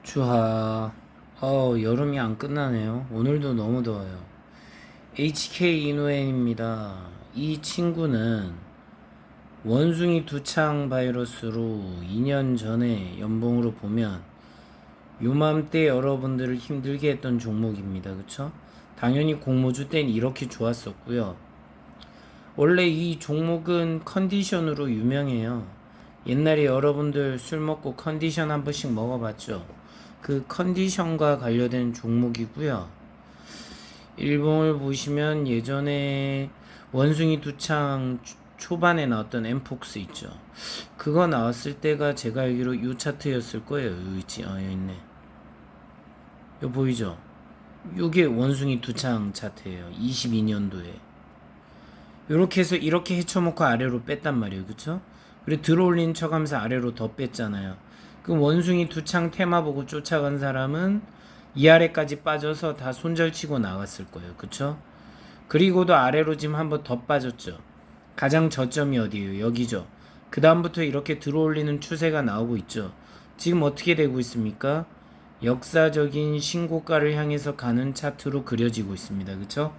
주하. 여름이 안 끝나네요. 오늘도 너무 더워요. HK 이노엔입니다. 이 친구는 원숭이 두창 바이러스로 2년 전에 연봉으로 보면 요맘때 여러분들을 힘들게 했던 종목입니다. 그쵸? 당연히 공모주 땐 이렇게 좋았었고요. 원래 이 종목은 컨디션으로 유명해요. 옛날에 여러분들 술 먹고 컨디션 한 번씩 먹어봤죠? 그 컨디션과 관련된 종목이고요. 일봉을 보시면 예전에 원숭이 두창 초반에 나왔던 엠폭스 있죠. 그거 나왔을 때가 제가 알기로 이 차트였을 거예요. 여기 있지. 여기 있네. 요 보이죠? 요게 원숭이 두창 차트예요. 22년도에. 요렇게 해서 이렇게 헤쳐놓고 아래로 뺐단 말이에요. 그쵸? 그리고 들어올린 척하면서 아래로 더 뺐잖아요. 그 원숭이 두창 테마 보고 쫓아간 사람은 이 아래까지 빠져서 다 손절치고 나갔을 거예요. 그쵸? 그리고도 아래로 지금 한번 더 빠졌죠. 가장 저점이 어디예요? 여기죠. 그 다음부터 이렇게 들어올리는 추세가 나오고 있죠. 지금 어떻게 되고 있습니까? 역사적인 신고가를 향해서 가는 차트로 그려지고 있습니다. 그쵸?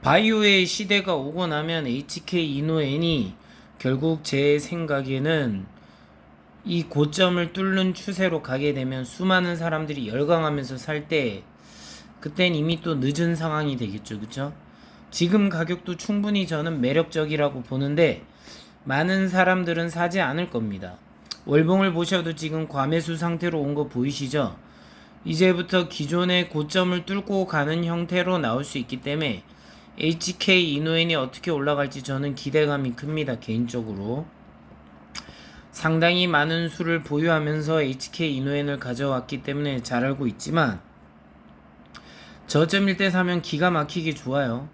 바이오의 시대가 오고 나면 HK 이노엔이 결국 제 생각에는 이 고점을 뚫는 추세로 가게 되면 수많은 사람들이 열광하면서 살 때 그땐 이미 또 늦은 상황이 되겠죠. 그쵸? 지금 가격도 충분히 저는 매력적이라고 보는데 많은 사람들은 사지 않을 겁니다. 월봉을 보셔도 지금 과매수 상태로 온 거 보이시죠? 이제부터 기존의 고점을 뚫고 가는 형태로 나올 수 있기 때문에 HK 이노엔이 어떻게 올라갈지 저는 기대감이 큽니다. 개인적으로. 상당히 많은 수를 보유하면서 HK 이노엔을 가져왔기 때문에 잘 알고 있지만 저점일 때 사면 기가 막히게 좋아요.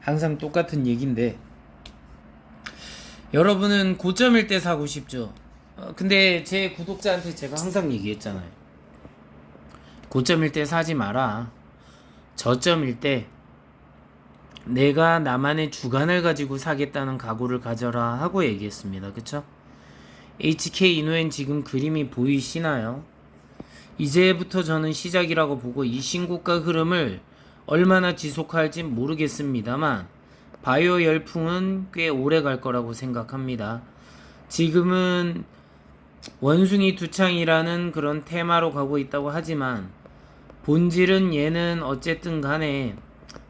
항상 똑같은 얘기인데 여러분은 고점일 때 사고 싶죠. 근데 제 구독자한테 제가 항상 얘기했잖아요. 고점일 때 사지 마라. 저점일 때 내가 나만의 주관을 가지고 사겠다는 각오를 가져라 하고 얘기했습니다. 그쵸? HK 이노엔 지금 그림이 보이시나요? 이제부터 저는 시작이라고 보고 이 신고가 흐름을 얼마나 지속할지 모르겠습니다만 바이오 열풍은 꽤 오래 갈 거라고 생각합니다. 지금은 원숭이 두창이라는 그런 테마로 가고 있다고 하지만 본질은 얘는 어쨌든 간에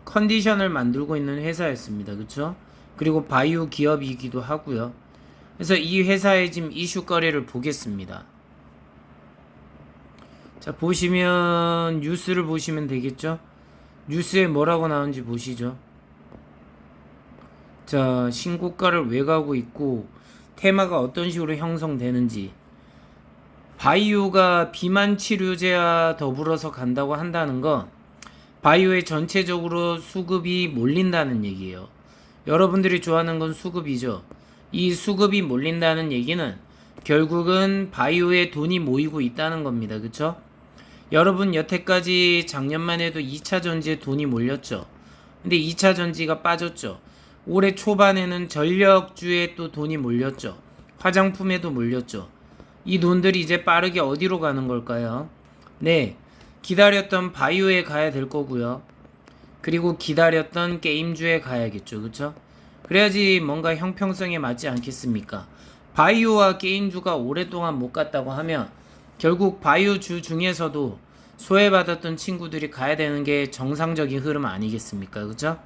컨디션을 만들고 있는 회사였습니다. 그쵸? 그리고 바이오 기업이기도 하고요. 그래서 이 회사의 지금 이슈 거래를 보겠습니다. 자, 보시면 뉴스를 보시면 되겠죠? 뉴스에 뭐라고 나오는지 보시죠. 자, 신고가를 왜 가고 있고 테마가 어떤 식으로 형성되는지. 바이오가 비만 치료제와 더불어서 간다고 한다는 건 바이오에 전체적으로 수급이 몰린다는 얘기예요. 여러분들이 좋아하는 건 수급이죠. 이 수급이 몰린다는 얘기는 결국은 바이오에 돈이 모이고 있다는 겁니다. 그쵸? 여러분 여태까지 작년만 해도 2차 전지에 돈이 몰렸죠. 근데 2차 전지가 빠졌죠. 올해 초반에는 전력주에 또 돈이 몰렸죠. 화장품에도 몰렸죠. 이 돈들이 이제 빠르게 어디로 가는 걸까요? 네, 기다렸던 바이오에 가야 될 거고요. 그리고 기다렸던 게임주에 가야겠죠. 그쵸? 그래야지 뭔가 형평성에 맞지 않겠습니까? 바이오와 게임주가 오랫동안 못 갔다고 하면 결국 바이오주 중에서도 소외받았던 친구들이 가야 되는 게 정상적인 흐름 아니겠습니까? 그죠?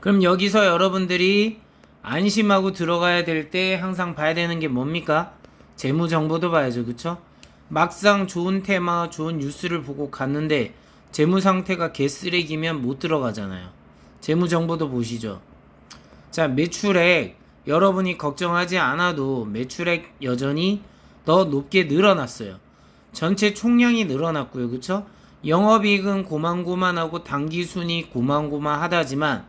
그럼 여기서 여러분들이 안심하고 들어가야 될 때 항상 봐야 되는 게 뭡니까? 재무 정보도 봐야죠. 그쵸? 막상 좋은 테마, 좋은 뉴스를 보고 갔는데 재무 상태가 개쓰레기면 못 들어가잖아요. 재무 정보도 보시죠. 자, 매출액 여러분이 걱정하지 않아도 매출액 여전히 더 높게 늘어났어요. 전체 총량이 늘어났고요. 그쵸? 영업이익은 고만고만하고 당기순이 고만고만하다지만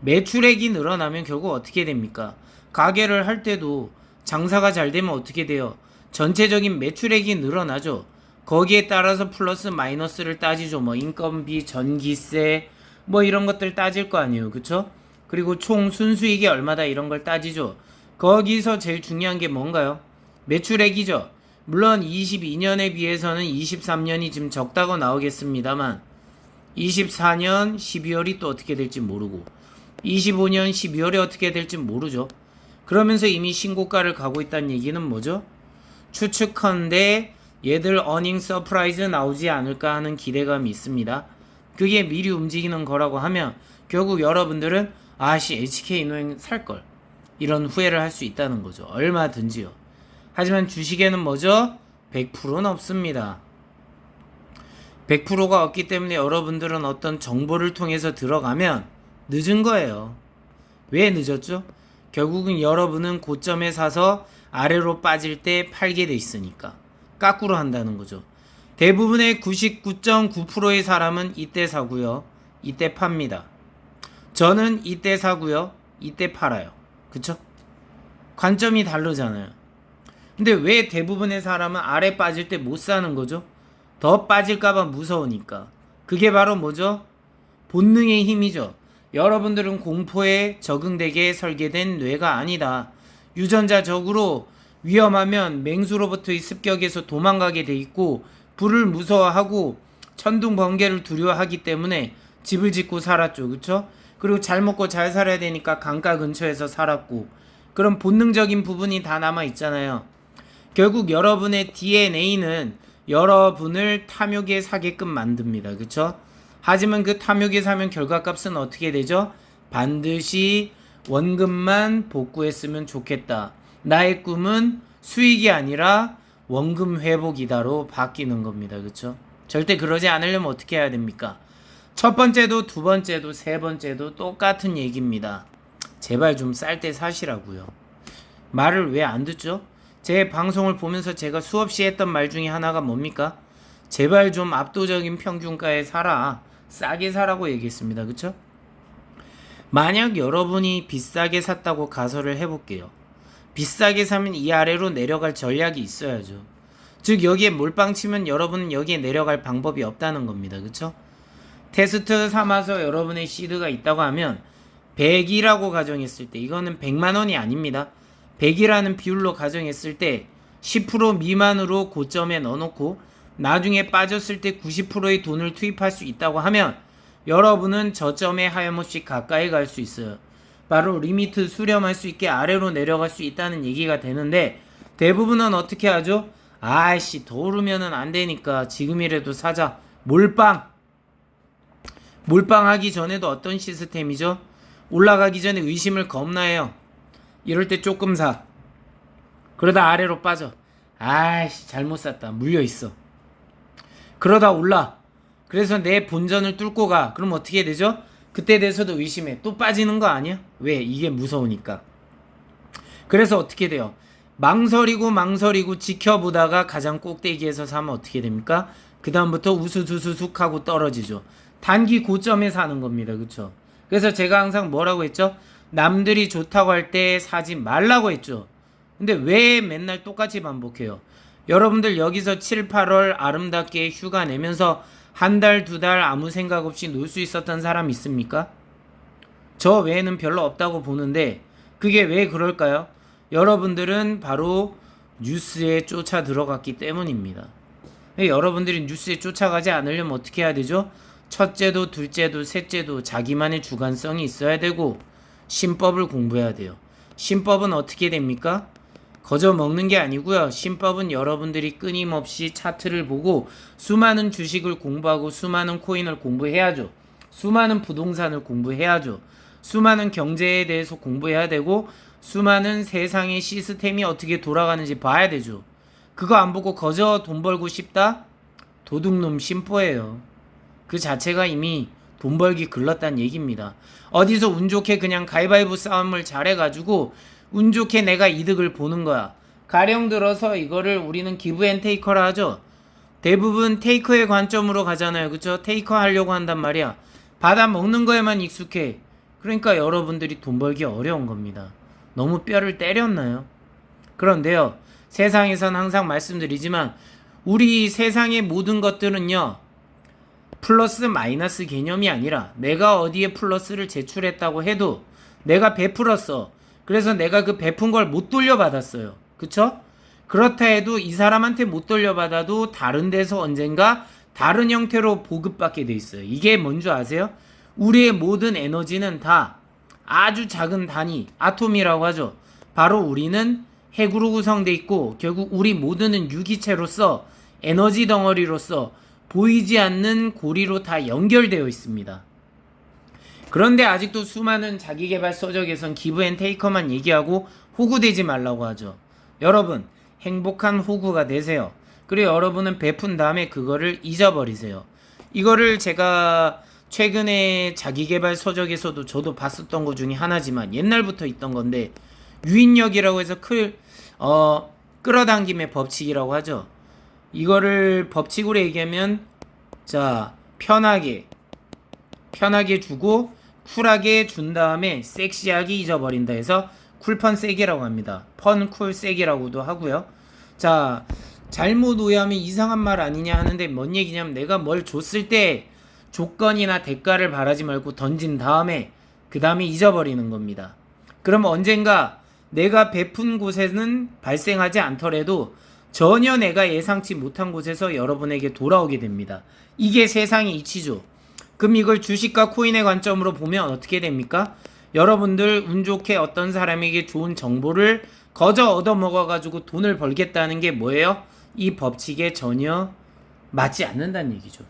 매출액이 늘어나면 결국 어떻게 됩니까? 가게를 할 때도 장사가 잘 되면 어떻게 돼요? 전체적인 매출액이 늘어나죠. 거기에 따라서 플러스 마이너스를 따지죠. 뭐 인건비, 전기세 뭐 이런 것들 따질 거 아니에요. 그쵸? 그리고 총 순수익이 얼마다 이런 걸 따지죠. 거기서 제일 중요한 게 뭔가요? 매출액이죠. 물론 22년에 비해서는 23년이 지금 적다고 나오겠습니다만 24년 12월이 또 어떻게 될지 모르고 25년 12월에 어떻게 될지 모르죠. 그러면서 이미 신고가를 가고 있다는 얘기는 뭐죠? 추측컨대 얘들 어닝 서프라이즈 나오지 않을까 하는 기대감이 있습니다. 그게 미리 움직이는 거라고 하면 결국 여러분들은 아씨 HK노행 살걸 이런 후회를 할 수 있다는 거죠. 얼마든지요. 하지만 주식에는 뭐죠? 100%는 없습니다. 100%가 없기 때문에 여러분들은 어떤 정보를 통해서 들어가면 늦은 거예요. 왜 늦었죠? 결국은 여러분은 고점에 사서 아래로 빠질 때 팔게 돼 있으니까 까꾸로 한다는 거죠. 대부분의 99.9%의 사람은 이때 사고요. 이때 팝니다. 저는 이때 사고요. 이때 팔아요. 그쵸? 관점이 다르잖아요. 근데 왜 대부분의 사람은 아래 빠질 때 못 사는 거죠? 더 빠질까봐 무서우니까. 그게 바로 뭐죠? 본능의 힘이죠. 여러분들은 공포에 적응되게 설계된 뇌가 아니다. 유전자적으로 위험하면 맹수로부터의 습격에서 도망가게 돼 있고 불을 무서워하고 천둥 번개를 두려워하기 때문에 집을 짓고 살았죠. 그쵸? 그리고 잘 먹고 잘 살아야 되니까 강가 근처에서 살았고 그런 본능적인 부분이 다 남아 있잖아요. 결국 여러분의 DNA는 여러분을 탐욕에 사게끔 만듭니다. 그쵸? 하지만 그 탐욕에 사면 결과값은 어떻게 되죠? 반드시 원금만 복구했으면 좋겠다. 나의 꿈은 수익이 아니라 원금 회복이다로 바뀌는 겁니다. 그쵸? 절대 그러지 않으려면 어떻게 해야 됩니까? 첫 번째도 두 번째도 세 번째도 똑같은 얘기입니다. 제발 좀 쌀 때 사시라고요. 말을 왜 안 듣죠? 제 방송을 보면서 제가 수없이 했던 말 중에 하나가 뭡니까? 제발 좀 압도적인 평균가에 사라. 싸게 사라고 얘기했습니다. 그쵸? 만약 여러분이 비싸게 샀다고 가설을 해볼게요. 비싸게 사면 이 아래로 내려갈 전략이 있어야죠. 즉 여기에 몰빵 치면 여러분은 여기에 내려갈 방법이 없다는 겁니다. 그쵸? 테스트 삼아서 여러분의 시드가 있다고 하면 100이라고 가정했을 때 이거는 100만원이 아닙니다. 100이라는 비율로 가정했을 때 10% 미만으로 고점에 넣어놓고 나중에 빠졌을 때 90%의 돈을 투입할 수 있다고 하면 여러분은 저점에 하염없이 가까이 갈 수 있어요. 바로 리미트 수렴할 수 있게 아래로 내려갈 수 있다는 얘기가 되는데 대부분은 어떻게 하죠? 아이씨 더 오르면은 안 되니까 지금이라도 사자. 몰빵하기 전에도 어떤 시스템이죠? 올라가기 전에 의심을 겁나 해요. 이럴 때 조금 사. 그러다 아래로 빠져. 아이씨 잘못 샀다. 물려있어. 그러다 올라. 그래서 내 본전을 뚫고 가. 그럼 어떻게 되죠? 그때 돼서도 의심해. 또 빠지는 거 아니야? 왜? 이게 무서우니까. 그래서 어떻게 돼요? 망설이고 지켜보다가 가장 꼭대기에서 사면 어떻게 됩니까? 그 다음부터 우수수수숙 하고 떨어지죠. 단기 고점에 사는 겁니다. 그쵸? 그래서 제가 항상 뭐라고 했죠? 남들이 좋다고 할 때 사지 말라고 했죠. 근데 왜 맨날 똑같이 반복해요? 여러분들 여기서 7, 8월 아름답게 휴가 내면서 한 달, 두 달 아무 생각 없이 놀 수 있었던 사람 있습니까? 저 외에는 별로 없다고 보는데 그게 왜 그럴까요? 여러분들은 바로 뉴스에 쫓아 들어갔기 때문입니다. 여러분들이 뉴스에 쫓아가지 않으려면 어떻게 해야 되죠? 첫째도 둘째도 셋째도 자기만의 주관성이 있어야 되고 신법을 공부해야 돼요. 신법은 어떻게 됩니까? 거저 먹는 게 아니고요. 신법은 여러분들이 끊임없이 차트를 보고 수많은 주식을 공부하고 수많은 코인을 공부해야죠. 수많은 부동산을 공부해야죠. 수많은 경제에 대해서 공부해야 되고 수많은 세상의 시스템이 어떻게 돌아가는지 봐야 되죠. 그거 안 보고 거저 돈 벌고 싶다? 도둑놈 심보예요. 그 자체가 이미 돈 벌기 글렀다는 얘기입니다. 어디서 운 좋게 그냥 가위바위보 싸움을 잘해가지고 운 좋게 내가 이득을 보는 거야. 가령 들어서 이거를 우리는 기브 앤 테이커라 하죠. 대부분 테이커의 관점으로 가잖아요. 그쵸? 테이커 하려고 한단 말이야. 받아 먹는 거에만 익숙해. 그러니까 여러분들이 돈 벌기 어려운 겁니다. 너무 뼈를 때렸나요? 그런데요. 세상에선 항상 말씀드리지만 우리 세상의 모든 것들은요. 플러스 마이너스 개념이 아니라 내가 어디에 플러스를 제출했다고 해도 내가 베풀었어. 그래서 내가 그 베푼 걸 못 돌려받았어요. 그쵸? 그렇다 해도 이 사람한테 못 돌려받아도 다른 데서 언젠가 다른 형태로 보급받게 돼 있어요. 이게 뭔지 아세요? 우리의 모든 에너지는 다 아주 작은 단위, 아톰이라고 하죠. 바로 우리는 핵으로 구성돼 있고 결국 우리 모두는 유기체로서 에너지 덩어리로서 보이지 않는 고리로 다 연결되어 있습니다. 그런데 아직도 수많은 자기계발 서적에선 기브 앤 테이커만 얘기하고 호구되지 말라고 하죠. 여러분, 행복한 호구가 되세요. 그리고 여러분은 베푼 다음에 그거를 잊어버리세요. 이거를 제가 최근에 자기계발 서적에서도 저도 봤었던 것 중에 하나지만 옛날부터 있던 건데 유인력이라고 해서 끌어당김의 법칙이라고 하죠. 이거를 법칙으로 얘기하면 자 편하게 주고 쿨하게 준 다음에 섹시하게 잊어버린다 해서 쿨펀 세게라고 합니다. 펀 쿨 세게라고도 하고요. 자 잘못 오해하면 이상한 말 아니냐 하는데 뭔 얘기냐면 내가 뭘 줬을 때 조건이나 대가를 바라지 말고 던진 다음에 그 다음에 잊어버리는 겁니다. 그럼 언젠가 내가 베푼 곳에는 발생하지 않더라도 전혀 내가 예상치 못한 곳에서 여러분에게 돌아오게 됩니다. 이게 세상의 이치죠. 그럼 이걸 주식과 코인의 관점으로 보면 어떻게 됩니까? 여러분들 운 좋게 어떤 사람에게 좋은 정보를 거저 얻어먹어가지고 돈을 벌겠다는 게 뭐예요? 이 법칙에 전혀 맞지 않는다는 얘기죠.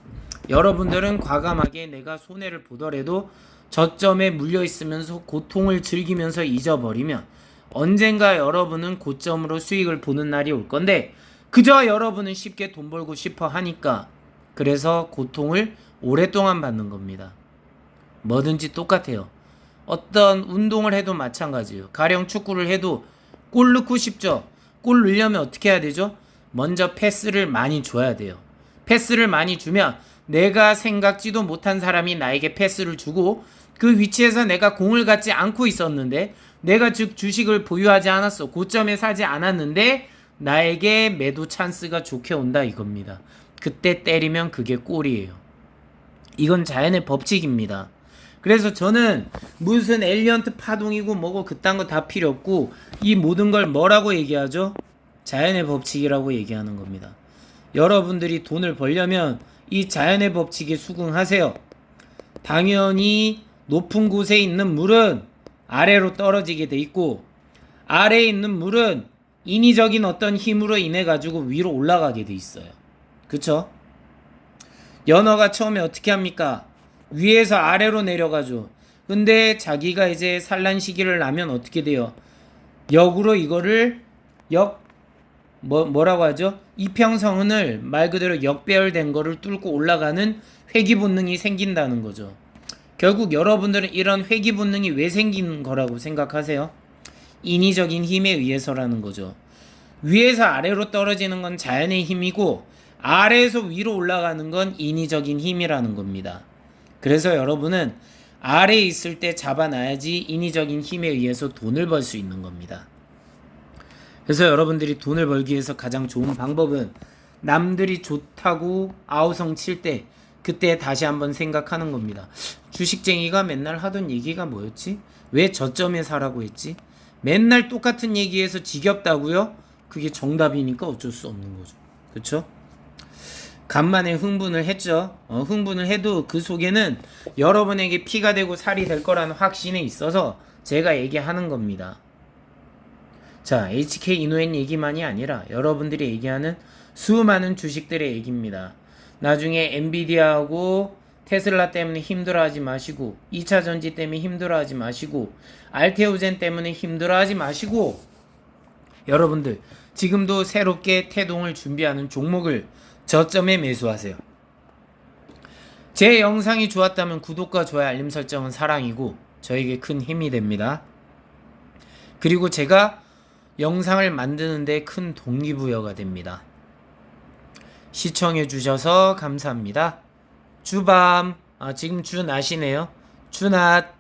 여러분들은 과감하게 내가 손해를 보더라도 저점에 물려있으면서 고통을 즐기면서 잊어버리면 언젠가 여러분은 고점으로 수익을 보는 날이 올 건데 그저 여러분은 쉽게 돈 벌고 싶어 하니까 그래서 고통을 오랫동안 받는 겁니다. 뭐든지 똑같아요. 어떤 운동을 해도 마찬가지예요. 가령 축구를 해도 골 넣고 싶죠. 골 넣으려면 어떻게 해야 되죠? 먼저 패스를 많이 줘야 돼요. 패스를 많이 주면 내가 생각지도 못한 사람이 나에게 패스를 주고 그 위치에서 내가 공을 갖지 않고 있었는데 내가 즉 주식을 보유하지 않았어. 고점에 사지 않았는데 나에게 매도 찬스가 좋게 온다 이겁니다. 그때 때리면 그게 골이에요. 이건 자연의 법칙입니다. 그래서 저는 무슨 엘리언트 파동이고 뭐고 그딴 거 다 필요 없고 이 모든 걸 뭐라고 얘기하죠? 자연의 법칙이라고 얘기하는 겁니다. 여러분들이 돈을 벌려면 이 자연의 법칙에 수긍하세요. 당연히 높은 곳에 있는 물은 아래로 떨어지게 돼 있고 아래에 있는 물은 인위적인 어떤 힘으로 인해 가지고 위로 올라가게 돼 있어요. 그쵸? 연어가 처음에 어떻게 합니까? 위에서 아래로 내려가죠. 근데 자기가 이제 산란 시기를 나면 어떻게 돼요? 역으로 이거를 뭐라고 하죠? 이평선을 말 그대로 역배열된 거를 뚫고 올라가는 회귀 본능이 생긴다는 거죠. 결국 여러분들은 이런 회귀 본능이 왜 생긴 거라고 생각하세요? 인위적인 힘에 의해서라는 거죠. 위에서 아래로 떨어지는 건 자연의 힘이고 아래에서 위로 올라가는 건 인위적인 힘이라는 겁니다. 그래서 여러분은 아래에 있을 때 잡아놔야지 인위적인 힘에 의해서 돈을 벌 수 있는 겁니다. 그래서 여러분들이 돈을 벌기 위해서 가장 좋은 방법은 남들이 좋다고 아우성 칠 때 그때 다시 한번 생각하는 겁니다. 주식쟁이가 맨날 하던 얘기가 뭐였지? 왜 저점에 사라고 했지? 맨날 똑같은 얘기해서 지겹다고요? 그게 정답이니까 어쩔 수 없는 거죠. 그렇죠? 간만에 흥분을 했죠. 흥분을 해도 그 속에는 여러분에게 피가 되고 살이 될 거라는 확신에 있어서 제가 얘기하는 겁니다. 자, HK 이노엔 얘기만이 아니라 여러분들이 얘기하는 수많은 주식들의 얘기입니다. 나중에 엔비디아하고 테슬라 때문에 힘들어하지 마시고 2차 전지 때문에 힘들어하지 마시고 알테오젠 때문에 힘들어하지 마시고 여러분들 지금도 새롭게 태동을 준비하는 종목을 저점에 매수하세요. 제 영상이 좋았다면 구독과 좋아요 알림 설정은 사랑이고 저에게 큰 힘이 됩니다. 그리고 제가 영상을 만드는데 큰 동기부여가 됩니다. 시청해 주셔서 감사합니다. 주밤 지금 주 낮이네요. 주낮